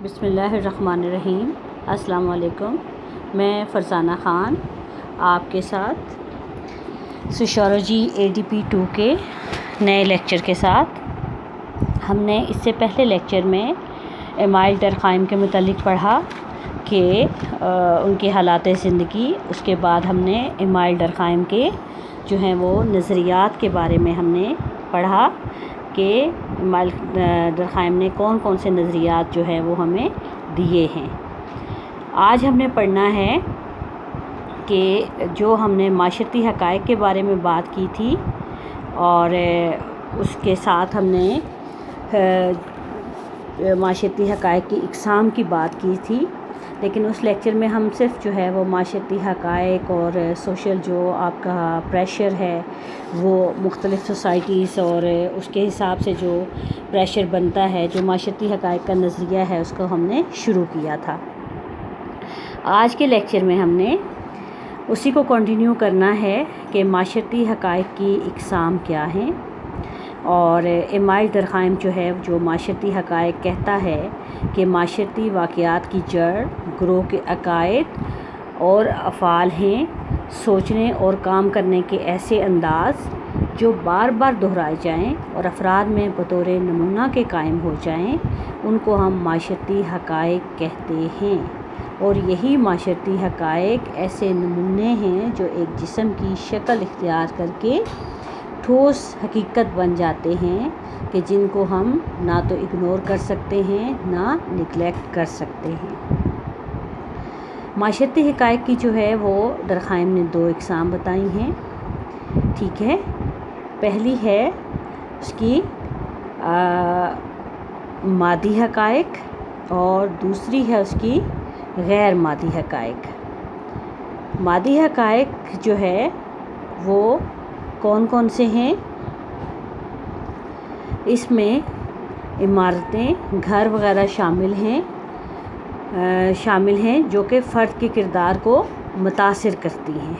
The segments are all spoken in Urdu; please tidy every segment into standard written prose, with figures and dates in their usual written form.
بسم اللہ الرحمن الرحیم۔ السلام علیکم۔ میں فرزانہ خان آپ کے ساتھ سوشیالوجی ADP 2 کے نئے لیکچر کے ساتھ۔ ہم نے اس سے پہلے لیکچر میں ایمائل ڈرخائم کے متعلق پڑھا کہ ان کے حالات زندگی، اس کے بعد ہم نے ایمائل ڈرخائم کے جو ہیں وہ نظریات کے بارے میں ہم نے پڑھا کہ ایمائل ڈرخائم نے کون کون سے نظریات جو ہے وہ ہمیں دیے ہیں۔ آج ہم نے پڑھنا ہے کہ جو ہم نے معاشرتی حقائق کے بارے میں بات کی تھی اور اس کے ساتھ ہم نے معاشرتی حقائق کی اقسام کی بات کی تھی، لیکن اس لیکچر میں ہم صرف جو ہے وہ معاشرتی حقائق اور سوشل جو آپ کا پریشر ہے وہ مختلف سوسائٹیز اور اس کے حساب سے جو پریشر بنتا ہے، جو معاشرتی حقائق کا نظریہ ہے، اس کو ہم نے شروع کیا تھا۔ آج کے لیکچر میں ہم نے اسی کو کنٹینیو کرنا ہے کہ معاشرتی حقائق کی اقسام کیا ہیں، اور ایمائل ڈرخائم جو ہے جو معاشرتی حقائق کہتا ہے کہ معاشرتی واقعات کی جڑ گروہ کے عقائد اور افعال ہیں، سوچنے اور کام کرنے کے ایسے انداز جو بار بار دہرائے جائیں اور افراد میں بطور نمونہ کے قائم ہو جائیں، ان کو ہم معاشرتی حقائق کہتے ہیں۔ اور یہی معاشرتی حقائق ایسے نمونے ہیں جو ایک جسم کی شکل اختیار کر کے ٹھوس حقیقت بن جاتے ہیں کہ جن کو ہم نہ تو اگنور کر سکتے ہیں نہ نگلیکٹ کر سکتے ہیں۔ معاشرتی حقائق کی جو ہے وہ ڈرخائم نے 2 اقسام بتائی ہیں، ٹھیک ہے۔ پہلی ہے اس کی مادی حقائق اور دوسری ہے اس کی غیر مادی حقائق۔ مادی حقائق جو ہے وہ کون کون سے ہیں؟ اس میں عمارتیں، گھر وغیرہ شامل ہیں جو کہ فرد کے کردار کو متاثر کرتی ہیں،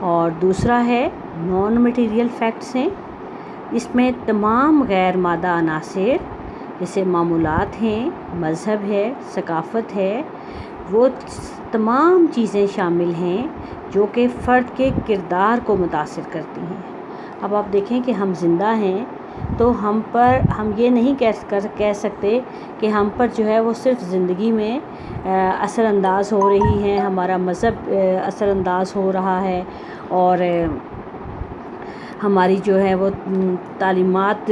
اور دوسرا ہے نان مٹیریل فیکٹس ہیں۔ اس میں تمام غیر مادہ عناصر جیسے معمولات ہیں، مذہب ہے، ثقافت ہے، وہ تمام چیزیں شامل ہیں جو کہ فرد کے کردار کو متاثر کرتی ہیں۔ اب آپ دیکھیں کہ ہم زندہ ہیں تو ہم یہ نہیں کہہ سکتے کہ ہم پر جو ہے وہ صرف زندگی میں اثر انداز ہو رہی ہیں، ہمارا مذہب اثر انداز ہو رہا ہے اور ہماری جو ہے وہ تعلیمات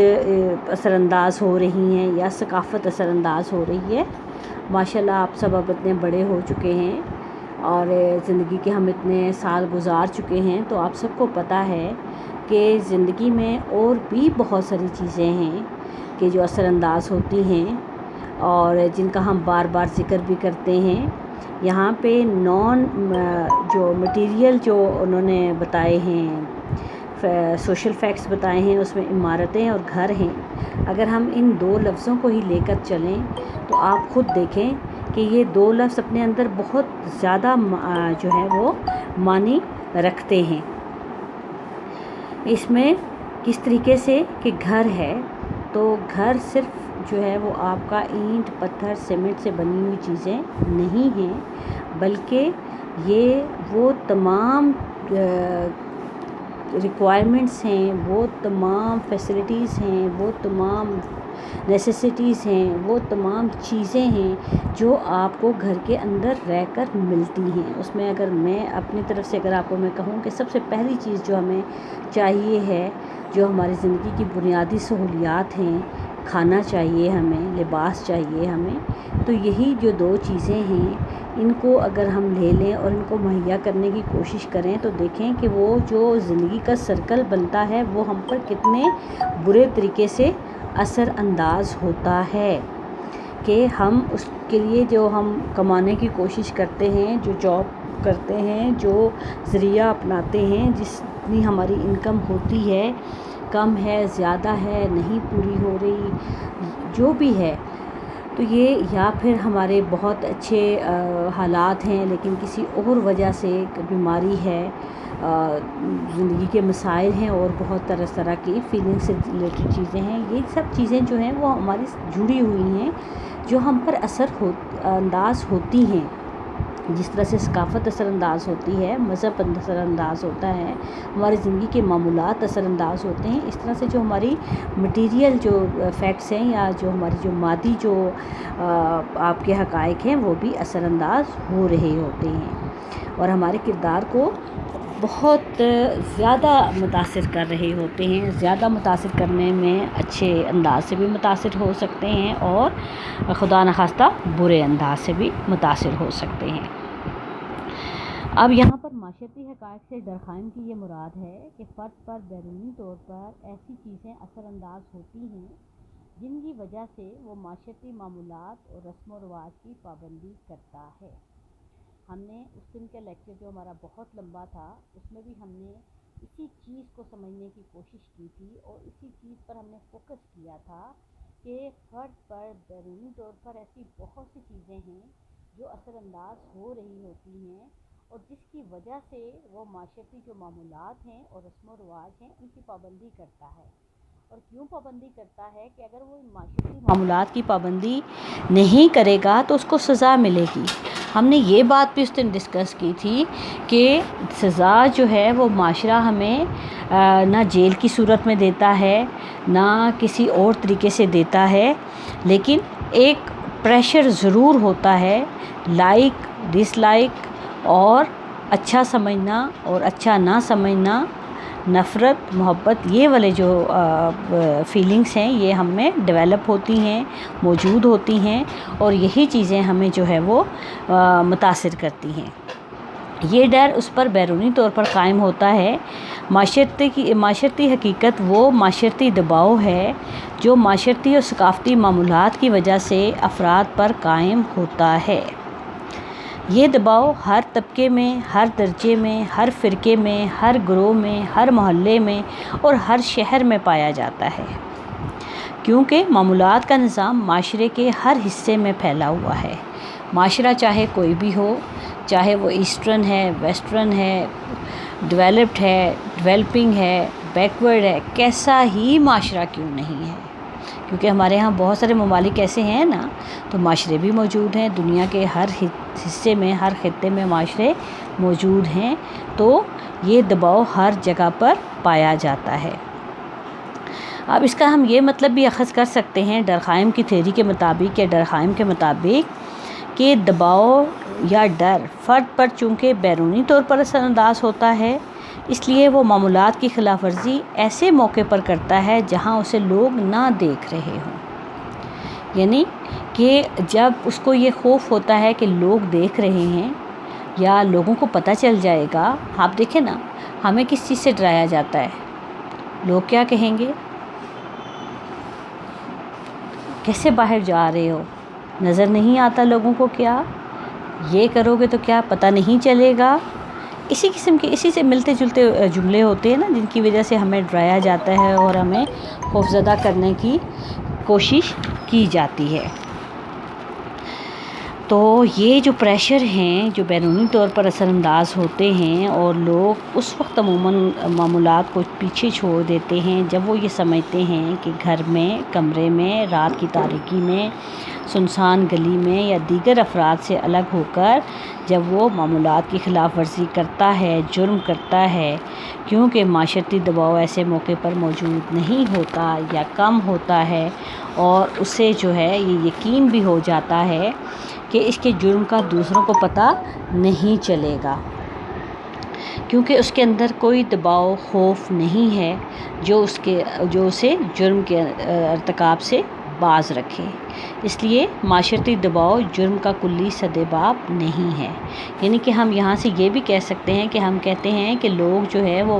اثر انداز ہو رہی ہیں یا ثقافت اثر انداز ہو رہی ہے۔ ماشاءاللہ آپ سب اب اتنے بڑے ہو چکے ہیں اور زندگی کے ہم اتنے سال گزار چکے ہیں، تو آپ سب کو پتہ ہے کہ زندگی میں اور بھی بہت ساری چیزیں ہیں کہ جو اثر انداز ہوتی ہیں اور جن کا ہم بار بار ذکر بھی کرتے ہیں۔ یہاں پہ جو مٹیریل جو انہوں نے بتائے ہیں، سوشل فیکٹس بتائے ہیں، اس میں عمارتیں اور گھر ہیں۔ اگر ہم ان 2 لفظوں کو ہی لے کر چلیں تو آپ خود دیکھیں کہ یہ 2 لفظ اپنے اندر بہت زیادہ جو ہے وہ معنی رکھتے ہیں۔ اس میں کس طریقے سے کہ گھر ہے تو گھر صرف جو ہے وہ آپ کا اینٹ، پتھر، سیمنٹ سے بنی ہوئی چیزیں نہیں ہیں، بلکہ یہ وہ تمام ریکوائرمنٹس ہیں، وہ تمام فیسلٹیز ہیں، وہ تمام نیسیسٹیز ہیں، وہ تمام چیزیں ہیں جو آپ کو گھر کے اندر رہ کر ملتی ہیں۔ اس میں اگر میں اپنی طرف سے آپ کو کہوں کہ سب سے پہلی چیز جو ہمیں چاہیے ہے، جو ہماری زندگی کی بنیادی سہولیات ہیں، کھانا چاہیے ہمیں، لباس چاہیے ہمیں، تو یہی جو 2 چیزیں ہیں ان کو اگر ہم لے لیں اور ان کو مہیا کرنے کی کوشش کریں تو دیکھیں کہ وہ جو زندگی کا سرکل بنتا ہے وہ ہم پر کتنے برے طریقے سے اثر انداز ہوتا ہے، کہ ہم اس کے لیے جو ہم کمانے کی کوشش کرتے ہیں، جو جاب کرتے ہیں، جو ذریعہ اپناتے ہیں، جتنی ہماری انکم ہوتی ہے، کم ہے، زیادہ ہے، نہیں پوری ہو رہی، جو بھی ہے، تو یہ یا پھر ہمارے بہت اچھے حالات ہیں لیکن کسی اور وجہ سے بیماری ہے، زندگی کے مسائل ہیں اور بہت طرح کی فیلنگ سے ریلیٹڈ چیزیں ہیں، یہ سب چیزیں جو ہیں وہ ہماری جڑی ہوئی ہیں جو ہم پر انداز ہوتی ہیں، جس طرح سے ثقافت اثر انداز ہوتی ہے، مذہب اثر انداز ہوتا ہے، ہماری زندگی کے معمولات اثر انداز ہوتے ہیں، اس طرح سے جو ہماری مٹیریل جو فیکٹس ہیں یا جو ہماری جو مادی جو آپ کے حقائق ہیں وہ بھی اثر انداز ہو رہے ہوتے ہیں اور ہمارے کردار کو بہت زیادہ متاثر کر رہے ہوتے ہیں. زیادہ متاثر کرنے میں اچھے انداز سے بھی متاثر ہو سکتے ہیں اور خدا نخواستہ برے انداز سے بھی متاثر ہو سکتے ہیں. اب یہاں پر معاشرتی حقائق سے ڈرخائم کی یہ مراد ہے کہ فرد پر بیرونی طور پر ایسی چیزیں اثر انداز ہوتی ہیں جن کی وجہ سے وہ معاشرتی معمولات اور رسم و رواج کی پابندی کرتا ہے. ہم نے اس دن کا لیکچر جو ہمارا بہت لمبا تھا اس میں بھی ہم نے اسی چیز کو سمجھنے کی کوشش کی تھی اور اسی چیز پر ہم نے فوکس کیا تھا کہ فرد پر بیرونی طور پر ایسی بہت سی چیزیں ہیں جو اثر انداز ہو رہی ہوتی ہیں اور جس کی وجہ سے وہ معاشرتی جو معمولات ہیں اور رسم و رواج ہیں ان کی پابندی کرتا ہے. اور کیوں پابندی کرتا ہے کہ اگر وہ معاشرتی معمولات کی پابندی نہیں کرے گا تو اس کو سزا ملے گی. ہم نے یہ بات بھی اس دن ڈسکس کی تھی کہ سزا جو ہے وہ معاشرہ ہمیں نہ جیل کی صورت میں دیتا ہے نہ کسی اور طریقے سے دیتا ہے، لیکن ایک پریشر ضرور ہوتا ہے، لائک ڈس لائک اور اچھا سمجھنا اور اچھا نہ سمجھنا، نفرت محبت، یہ والے جو فیلنگس ہیں یہ ہم میں ڈیولپ ہوتی ہیں، موجود ہوتی ہیں اور یہی چیزیں ہمیں جو ہے وہ متاثر کرتی ہیں. یہ ڈر اس پر بیرونی طور پر قائم ہوتا ہے. معاشرتی حقیقت وہ معاشرتی دباؤ ہے جو معاشرتی اور ثقافتی معمولات کی وجہ سے افراد پر قائم ہوتا ہے. یہ دباؤ ہر طبقے میں، ہر درجے میں، ہر فرقے میں، ہر گروہ میں، ہر محلے میں اور ہر شہر میں پایا جاتا ہے، کیونکہ معمولات کا نظام معاشرے کے ہر حصے میں پھیلا ہوا ہے. معاشرہ چاہے کوئی بھی ہو، چاہے وہ ایسٹرن ہے، ویسٹرن ہے، ڈیولپڈ ہے، ڈیولپنگ ہے، بیکورڈ ہے، کیسا ہی معاشرہ کیوں نہیں ہے، کیونکہ ہمارے ہاں بہت سارے ممالک ایسے ہیں نا، تو معاشرے بھی موجود ہیں، دنیا کے ہر حصے میں، ہر خطے میں معاشرے موجود ہیں، تو یہ دباؤ ہر جگہ پر پایا جاتا ہے. اب اس کا ہم یہ مطلب بھی اخذ کر سکتے ہیں ڈرخائم کی تھیوری کے مطابق یا ڈرخائم کے مطابق کہ دباؤ یا ڈر فرد پر چونکہ بیرونی طور پر اثر انداز ہوتا ہے، اس لیے وہ معمولات کی خلاف ورزی ایسے موقع پر کرتا ہے جہاں اسے لوگ نہ دیکھ رہے ہوں. یعنی کہ جب اس کو یہ خوف ہوتا ہے کہ لوگ دیکھ رہے ہیں یا لوگوں کو پتہ چل جائے گا. آپ دیکھیں نا، ہمیں کس چیز سے ڈرایا جاتا ہے؟ لوگ کیا کہیں گے؟ کیسے باہر جا رہے ہو؟ نظر نہیں آتا لوگوں کو؟ کیا یہ کرو گے تو کیا پتہ نہیں چلے گا؟ اسی قسم کے اسی سے ملتے جلتے جملے ہوتے ہیں نا، جن کی وجہ سے ہمیں ڈرایا جاتا ہے اور ہمیں خوفزدہ کرنے کی کوشش کی جاتی ہے. تو یہ جو پریشر ہیں جو بیرونی طور پر اثر انداز ہوتے ہیں اور لوگ اس وقت عموماً معمولات کو پیچھے چھوڑ دیتے ہیں جب وہ یہ سمجھتے ہیں کہ گھر میں، کمرے میں، رات کی تاریکی میں، سنسان گلی میں یا دیگر افراد سے الگ ہو کر جب وہ معمولات کی خلاف ورزی کرتا ہے، جرم کرتا ہے، کیونکہ معاشرتی دباؤ ایسے موقع پر موجود نہیں ہوتا یا کم ہوتا ہے اور اسے جو ہے یہ یقین بھی ہو جاتا ہے کہ اس کے جرم کا دوسروں کو پتہ نہیں چلے گا، کیونکہ اس کے اندر کوئی دباؤ، خوف نہیں ہے جو اسے جرم کے ارتکاب سے باز رکھے. اس لیے معاشرتی دباؤ جرم کا کلی سدباب نہیں ہے. یعنی کہ ہم یہاں سے یہ بھی کہہ سکتے ہیں کہ ہم کہتے ہیں کہ لوگ جو ہے وہ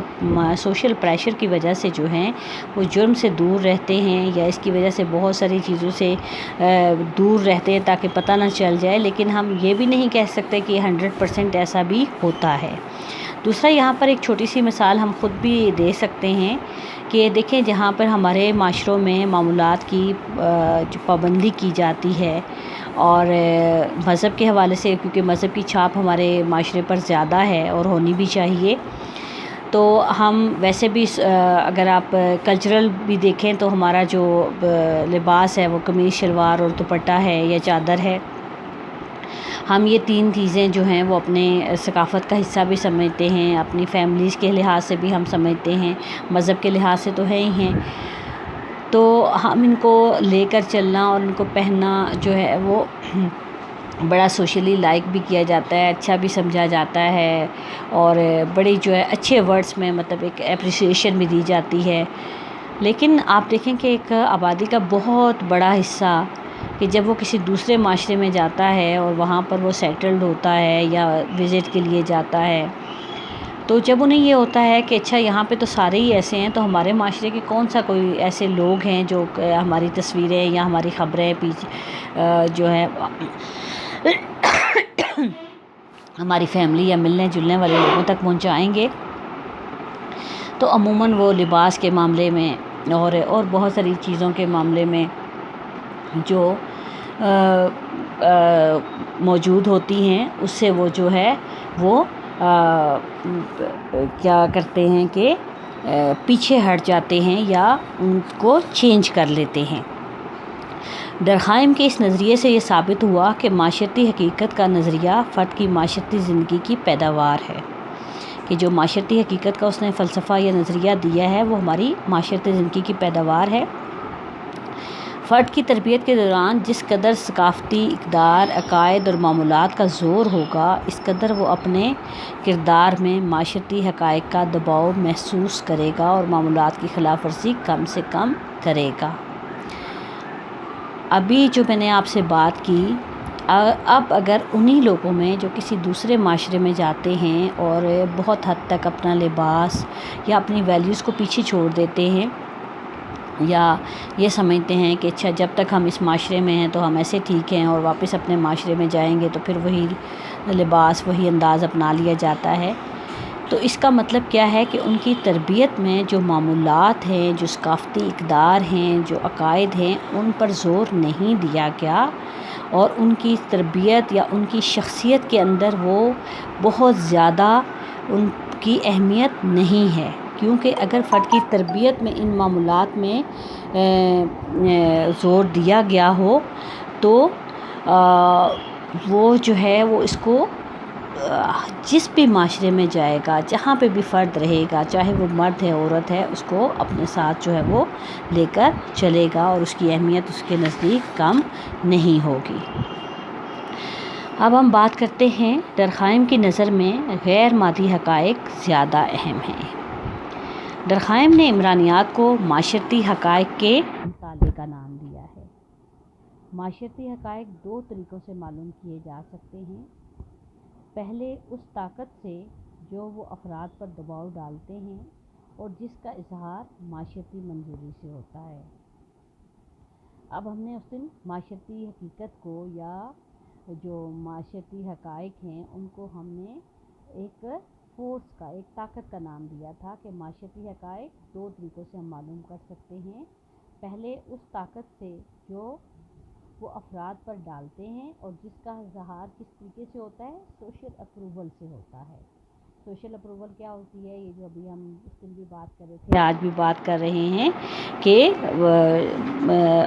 سوشل پریشر کی وجہ سے جو ہیں وہ جرم سے دور رہتے ہیں یا اس کی وجہ سے بہت ساری چیزوں سے دور رہتے ہیں تاکہ پتہ نہ چل جائے، لیکن ہم یہ بھی نہیں کہہ سکتے کہ 100% ایسا بھی ہوتا ہے. دوسرا، یہاں پر ایک چھوٹی سی مثال ہم خود بھی دے سکتے ہیں کہ دیکھیں جہاں پر ہمارے معاشروں میں معمولات کی جو پابندی کی جاتی ہے اور مذہب کے حوالے سے، کیونکہ مذہب کی چھاپ ہمارے معاشرے پر زیادہ ہے اور ہونی بھی چاہیے، تو ہم ویسے بھی اگر آپ کلچرل بھی دیکھیں تو ہمارا جو لباس ہے وہ قمیص شلوار اور دوپٹہ ہے یا چادر ہے. ہم یہ 3 چیزیں جو ہیں وہ اپنے ثقافت کا حصہ بھی سمجھتے ہیں، اپنی فیملیز کے لحاظ سے بھی ہم سمجھتے ہیں، مذہب کے لحاظ سے تو ہے ہی ہیں. تو ہم ان کو لے کر چلنا اور ان کو پہننا جو ہے وہ بڑا سوشلی لائک بھی کیا جاتا ہے، اچھا بھی سمجھا جاتا ہے، اور بڑی جو ہے اچھے ورڈز میں مطلب ایک اپریسیشن بھی دی جاتی ہے. لیکن آپ دیکھیں کہ ایک آبادی کا بہت بڑا حصہ کہ جب وہ کسی دوسرے معاشرے میں جاتا ہے اور وہاں پر وہ سیٹلڈ ہوتا ہے یا وزٹ کے لیے جاتا ہے، تو جب انہیں یہ ہوتا ہے کہ اچھا یہاں پہ تو سارے ہی ایسے ہیں، تو ہمارے معاشرے کے کون سا کوئی ایسے لوگ ہیں جو ہماری تصویریں یا ہماری خبریں جو ہے ہماری فیملی یا ملنے جلنے والے لوگوں تک پہنچائیں گے. تو عموماً وہ لباس کے معاملے میں اور بہت ساری چیزوں کے معاملے میں جو موجود ہوتی ہیں اس سے وہ جو ہے وہ کیا کرتے ہیں کہ پیچھے ہٹ جاتے ہیں یا ان کو چینج کر لیتے ہیں. درخائم کے اس نظریے سے یہ ثابت ہوا کہ معاشرتی حقیقت کا نظریہ فرد کی معاشرتی زندگی کی پیداوار ہے، کہ جو معاشرتی حقیقت کا اس نے فلسفہ یا نظریہ دیا ہے وہ ہماری معاشرتی زندگی کی پیداوار ہے. فرد کی تربیت کے دوران جس قدر ثقافتی اقدار، عقائد اور معمولات کا زور ہوگا، اس قدر وہ اپنے کردار میں معاشرتی حقائق کا دباؤ محسوس کرے گا اور معمولات کی خلاف ورزی کم سے کم کرے گا. ابھی جو میں نے آپ سے بات کی، اب اگر انہی لوگوں میں جو کسی دوسرے معاشرے میں جاتے ہیں اور بہت حد تک اپنا لباس یا اپنی ویلیوز کو پیچھے چھوڑ دیتے ہیں یا یہ سمجھتے ہیں کہ اچھا جب تک ہم اس معاشرے میں ہیں تو ہم ایسے ٹھیک ہیں، اور واپس اپنے معاشرے میں جائیں گے تو پھر وہی لباس وہی انداز اپنا لیا جاتا ہے، تو اس کا مطلب کیا ہے کہ ان کی تربیت میں جو معمولات ہیں، جو ثقافتی اقدار ہیں، جو عقائد ہیں، ان پر زور نہیں دیا گیا، اور ان کی تربیت یا ان کی شخصیت کے اندر وہ بہت زیادہ ان کی اہمیت نہیں ہے. کیونکہ اگر فرد کی تربیت میں ان معمولات میں زور دیا گیا ہو تو وہ جو ہے وہ اس کو جس بھی معاشرے میں جائے گا، جہاں پہ بھی فرد رہے گا، چاہے وہ مرد ہے عورت ہے، اس کو اپنے ساتھ جو ہے وہ لے کر چلے گا اور اس کی اہمیت اس کے نزدیک کم نہیں ہوگی. اب ہم بات کرتے ہیں درخائم کی نظر میں غیر مادی حقائق زیادہ اہم ہیں. درخائم نے عمرانیات کو معاشرتی حقائق کے مطالعے کا نام دیا ہے. معاشرتی حقائق 2 طریقوں سے معلوم کیے جا سکتے ہیں. پہلے اس طاقت سے جو وہ افراد پر دباؤ ڈالتے ہیں اور جس کا اظہار معاشرتی منظوری سے ہوتا ہے. اب ہم نے اس دن معاشرتی حقیقت کو یا جو معاشرتی حقائق ہیں ان کو ہم نے ایک فورس کا، ایک طاقت کا نام دیا تھا کہ معاشرتی حقائق 2 طریقوں سے ہم معلوم کر سکتے ہیں. پہلے اس طاقت سے جو وہ افراد پر ڈالتے ہیں اور جس کا اظہار کس طریقے سے ہوتا ہے، سوشل اپروول سے ہوتا ہے. سوشل اپروول کیا ہوتی ہے، یہ جو ابھی ہم اس دن بھی بات کر رہے تھے، آج بھی بات کر رہے ہیں کہ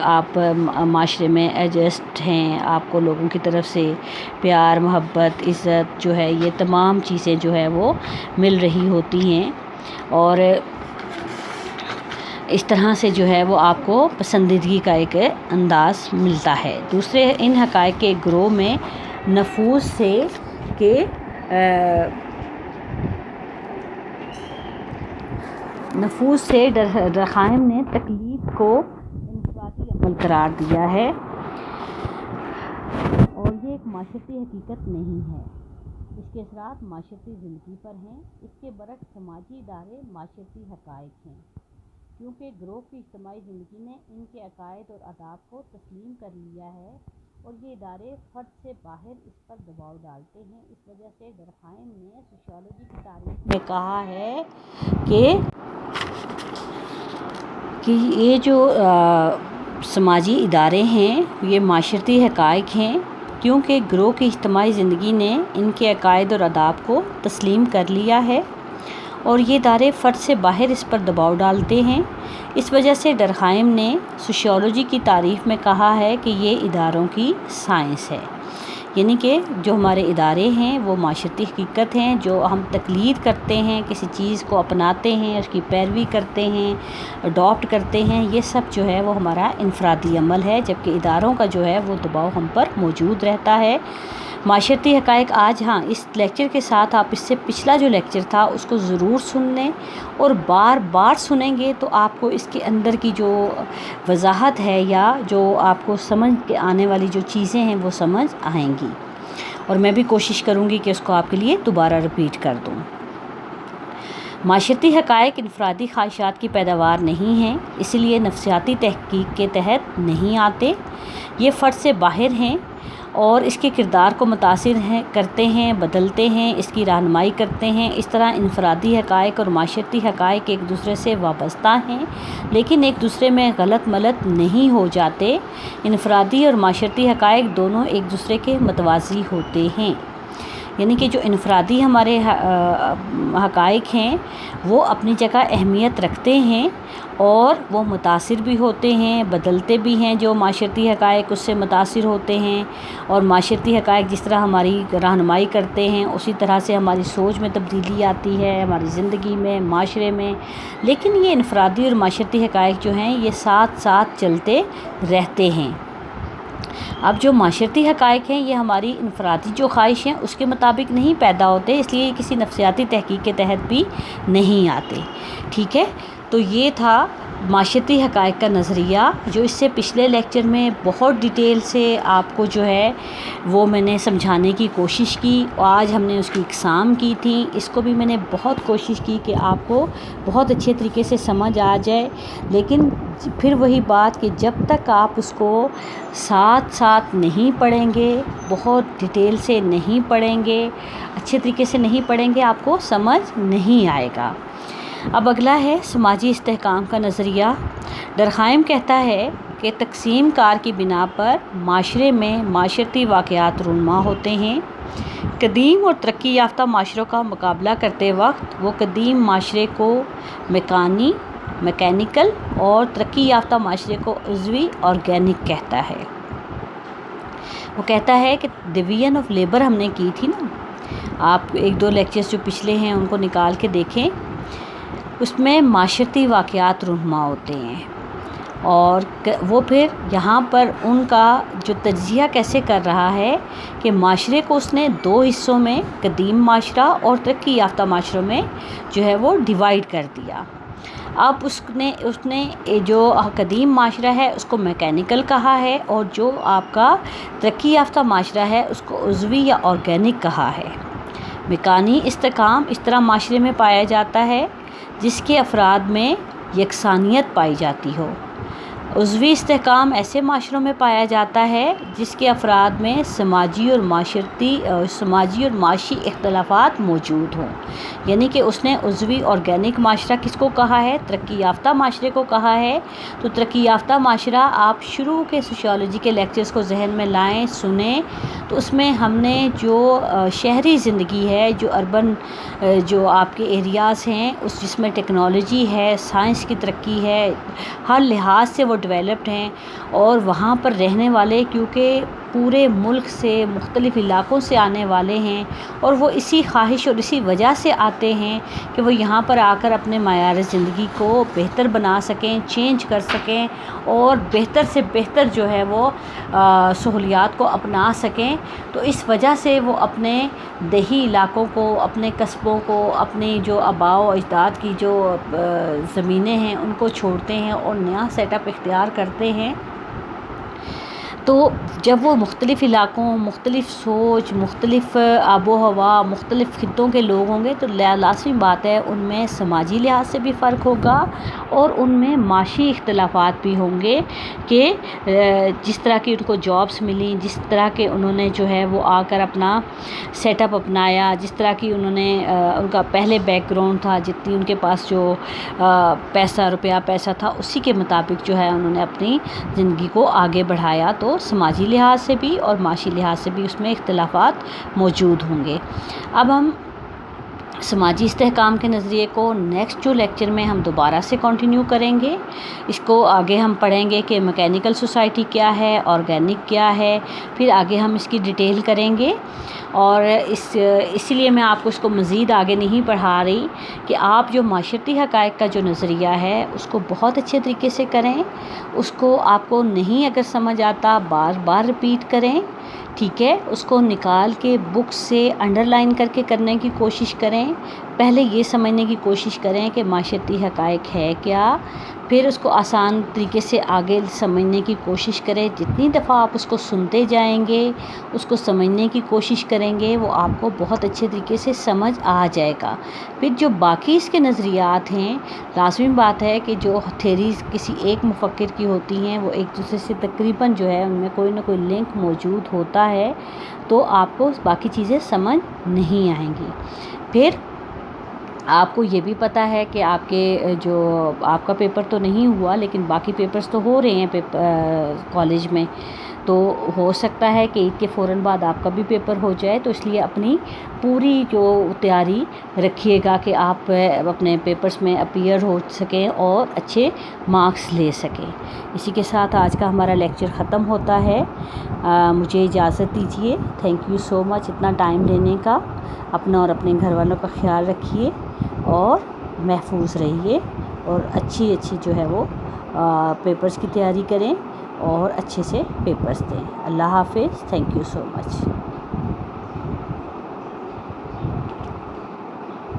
آپ معاشرے میں ایڈجسٹ ہیں، آپ کو لوگوں کی طرف سے پیار، محبت، عزت جو ہے، یہ تمام چیزیں جو ہے وہ مل رہی ہوتی ہیں، اور اس طرح سے جو ہے وہ آپ کو پسندیدگی کا ایک انداز ملتا ہے. دوسرے ان حقائق کے گروہ میں نفوذ سے کہ درخائم نے تقلید کو انفرادی عمل قرار دیا ہے، اور یہ ایک معاشرتی حقیقت نہیں ہے. اس کے اثرات معاشرتی زندگی پر ہیں. اس کے برعکس سماجی ادارے معاشرتی حقائق ہیں، کیونکہ گروہ کی اجتماعی زندگی نے ان کے عقائد اور آداب کو تسلیم کر لیا ہے، اور یہ ادارے فرد سے باہر اس پر دباؤ ڈالتے ہیں. اس وجہ سے درخائم نے سوشیالوجی کی تاریخ میں کہا ہے کہ یہ جو سماجی ادارے ہیں یہ معاشرتی حقائق ہیں، کیونکہ گروہ کی اجتماعی زندگی نے ان کے عقائد اور آداب کو تسلیم کر لیا ہے، اور یہ ادارے فرد سے باہر اس پر دباؤ ڈالتے ہیں۔ اس وجہ سے ڈرکھائم نے سوشیولوجی کی تعریف میں کہا ہے کہ یہ اداروں کی سائنس ہے، یعنی کہ جو ہمارے ادارے ہیں وہ معاشرتی حقیقت ہیں، جو ہم تقلید کرتے ہیں، کسی چیز کو اپناتے ہیں، اس کی پیروی کرتے ہیں، اڈاپٹ کرتے ہیں، یہ سب جو ہے وہ ہمارا انفرادی عمل ہے، جبکہ اداروں کا جو ہے وہ دباؤ ہم پر موجود رہتا ہے۔ معاشرتی حقائق آج اس لیکچر کے ساتھ آپ اس سے پچھلا جو لیکچر تھا اس کو ضرور سن لیں، اور بار بار سنیں گے تو آپ کو اس کے اندر کی جو وضاحت ہے یا جو آپ کو سمجھ کے آنے والی جو چیزیں ہیں وہ سمجھ آئیں گی، اور میں بھی کوشش کروں گی کہ اس کو آپ کے لیے دوبارہ رپیٹ کر دوں۔ معاشرتی حقائق انفرادی خواہشات کی پیداوار نہیں ہیں، اس لیے نفسیاتی تحقیق کے تحت نہیں آتے۔ یہ فرد سے باہر ہیں اور اس کے کردار کو متاثر کرتے ہیں، بدلتے ہیں، اس کی رہنمائی کرتے ہیں۔ اس طرح انفرادی حقائق اور معاشرتی حقائق ایک دوسرے سے وابستہ ہیں، لیکن ایک دوسرے میں غلط ملت نہیں ہو جاتے۔ انفرادی اور معاشرتی حقائق دونوں ایک دوسرے کے متوازی ہوتے ہیں، یعنی کہ جو انفرادی ہمارے حقائق ہیں وہ اپنی جگہ اہمیت رکھتے ہیں اور وہ متاثر بھی ہوتے ہیں، بدلتے بھی ہیں۔ جو معاشرتی حقائق اس سے متاثر ہوتے ہیں، اور معاشرتی حقائق جس طرح ہماری رہنمائی کرتے ہیں اسی طرح سے ہماری سوچ میں تبدیلی آتی ہے، ہماری زندگی میں، معاشرے میں۔ لیکن یہ انفرادی اور معاشرتی حقائق جو ہیں یہ ساتھ ساتھ چلتے رہتے ہیں۔ اب جو معاشرتی حقائق ہیں یہ ہماری انفرادی جو خواہش ہیں اس کے مطابق نہیں پیدا ہوتے، اس لیے یہ کسی نفسیاتی تحقیق کے تحت بھی نہیں آتے، ٹھیک ہے۔ تو یہ تھا معاشرتی حقائق کا نظریہ، جو اس سے پچھلے لیکچر میں بہت ڈیٹیل سے آپ کو جو ہے وہ میں نے سمجھانے کی کوشش کی، اور آج ہم نے اس کی اقسام کی تھی۔ اس کو بھی میں نے بہت کوشش کی کہ آپ کو بہت اچھے طریقے سے سمجھ آ جائے، لیکن پھر وہی بات کہ جب تک آپ اس کو ساتھ ساتھ نہیں پڑھیں گے، بہت ڈیٹیل سے نہیں پڑھیں گے، اچھے طریقے سے نہیں پڑھیں گے، آپ کو سمجھ نہیں آئے گا۔ اب اگلا ہے سماجی استحکام کا نظریہ۔ ڈرکھائم کہتا ہے کہ تقسیم کار کی بنا پر معاشرے میں معاشرتی واقعات رونما ہوتے ہیں۔ قدیم اور ترقی یافتہ معاشروں کا مقابلہ کرتے وقت وہ قدیم معاشرے کو میکینیکل اور ترقی یافتہ معاشرے کو عضوی آرگینک کہتا ہے۔ وہ کہتا ہے کہ ڈویژن آف لیبر ہم نے کی تھی نا، آپ ایک دو لیکچرز جو پچھلے ہیں ان کو نکال کے دیکھیں، اس میں معاشرتی واقعات رونما ہوتے ہیں، اور وہ پھر یہاں پر ان کا جو تجزیہ کیسے کر رہا ہے کہ معاشرے کو اس نے دو حصوں میں، قدیم معاشرہ اور ترقی یافتہ معاشروں میں جو ہے وہ ڈیوائیڈ کر دیا۔ اب اس نے جو قدیم معاشرہ ہے اس کو میکینیکل کہا ہے، اور جو آپ کا ترقی یافتہ معاشرہ ہے اس کو عضوی یا آرگینک کہا ہے۔ میکانی استحکام اس طرح معاشرے میں پایا جاتا ہے جس کے افراد میں یکسانیت پائی جاتی ہو۔ عضوی استحکام ایسے معاشروں میں پایا جاتا ہے جس کے افراد میں سماجی اور معاشی اختلافات موجود ہوں، یعنی کہ اس نے عضوی آرگینک معاشرہ کس کو کہا ہے؟ ترقی یافتہ معاشرے کو کہا ہے۔ تو ترقی یافتہ معاشرہ آپ شروع کے سوشیولوجی کے لیکچرز کو ذہن میں لائیں، سنیں، تو اس میں ہم نے جو شہری زندگی ہے، جو اربن جو آپ کے ایریاز ہیں، جس میں ٹیکنالوجی ہے، سائنس کی ترقی ہے، ہر لحاظ سے وہ ڈیولپڈ ہیں، اور وہاں پر رہنے والے کیونکہ پورے ملک سے مختلف علاقوں سے آنے والے ہیں، اور وہ اسی خواہش اور اسی وجہ سے آتے ہیں کہ وہ یہاں پر آ کر اپنے معیار زندگی کو بہتر بنا سکیں، چینج کر سکیں، اور بہتر سے بہتر جو ہے وہ سہولیات کو اپنا سکیں۔ تو اس وجہ سے وہ اپنے دیہی علاقوں کو، اپنے قصبوں کو، اپنے جو آباء و اجداد کی جو زمینیں ہیں ان کو چھوڑتے ہیں اور نیا سیٹ اپ اختیار کرتے ہیں۔ تو جب وہ مختلف علاقوں، مختلف سوچ، مختلف آب و ہوا، مختلف خطوں کے لوگ ہوں گے تو لازمی بات ہے ان میں سماجی لحاظ سے بھی فرق ہوگا، اور ان میں معاشی اختلافات بھی ہوں گے کہ جس طرح کی ان کو جابس ملیں، جس طرح کے انہوں نے جو ہے وہ آ کر اپنا سیٹ اپ اپنایا، جس طرح کی انہوں نے ان کا پہلے بیک گراؤنڈ تھا، جتنی ان کے پاس جو پیسہ تھا اسی کے مطابق جو ہے انہوں نے اپنی زندگی کو آگے بڑھایا۔ تو سماجی لحاظ سے بھی اور معاشی لحاظ سے بھی اس میں اختلافات موجود ہوں گے۔ اب ہم سماجی استحکام کے نظریے کو نیکسٹ جو لیکچر میں ہم دوبارہ سے کنٹینیو کریں گے. اس کو آگے ہم پڑھیں گے کہ میکینیکل سوسائٹی کیا ہے، آرگینک کیا ہے، پھر آگے ہم اس کی ڈیٹیل کریں گے. اور اسی لیے میں آپ کو اس کو مزید آگے نہیں پڑھا رہی کہ آپ جو معاشرتی حقائق کا جو نظریہ ہے اس کو بہت اچھے طریقے سے کریں. اس کو آپ کو نہیں اگر سمجھ آتا بار بار رپیٹ کریں، ٹھیک ہے. اس کو نکال کے بک سے انڈر لائن کر کے کرنے کی کوشش کریں. پہلے یہ سمجھنے کی کوشش کریں کہ معاشرتی حقائق ہے کیا، پھر اس کو آسان طریقے سے آگے سمجھنے کی کوشش کریں. جتنی دفعہ آپ اس کو سنتے جائیں گے، اس کو سمجھنے کی کوشش کریں گے، وہ آپ کو بہت اچھے طریقے سے سمجھ آ جائے گا. پھر جو باقی اس کے نظریات ہیں، لازمی بات ہے کہ جو تھیریز کسی ایک مفکر کی ہوتی ہیں وہ ایک دوسرے سے تقریباً جو ہے ان میں کوئی نہ کوئی لنک موجود ہوتا ہے، تو آپ کو باقی چیزیں سمجھ نہیں آئیں گی. پھر آپ کو یہ بھی پتہ ہے کہ آپ کے جو آپ کا پیپر تو نہیں ہوا لیکن باقی پیپرز تو ہو رہے ہیں کالج میں، تو ہو سکتا ہے کہ عید کے فوراً بعد آپ کا بھی پیپر ہو جائے. تو اس لیے اپنی پوری جو تیاری رکھیے گا کہ آپ اپنے پیپرز میں اپیئر ہو سکیں اور اچھے مارکس لے سکیں. اسی کے ساتھ آج کا ہمارا لیکچر ختم ہوتا ہے. مجھے اجازت دیجیے. تھینک یو سو مچ اتنا ٹائم دینے کا. اپنا اور اپنے گھر والوں کا خیال رکھیے اور محفوظ رہیے، اور اچھی جو ہے وہ پیپرز کی تیاری کریں اور اچھے سے پیپرز دیں. اللہ حافظ. Thank you so much.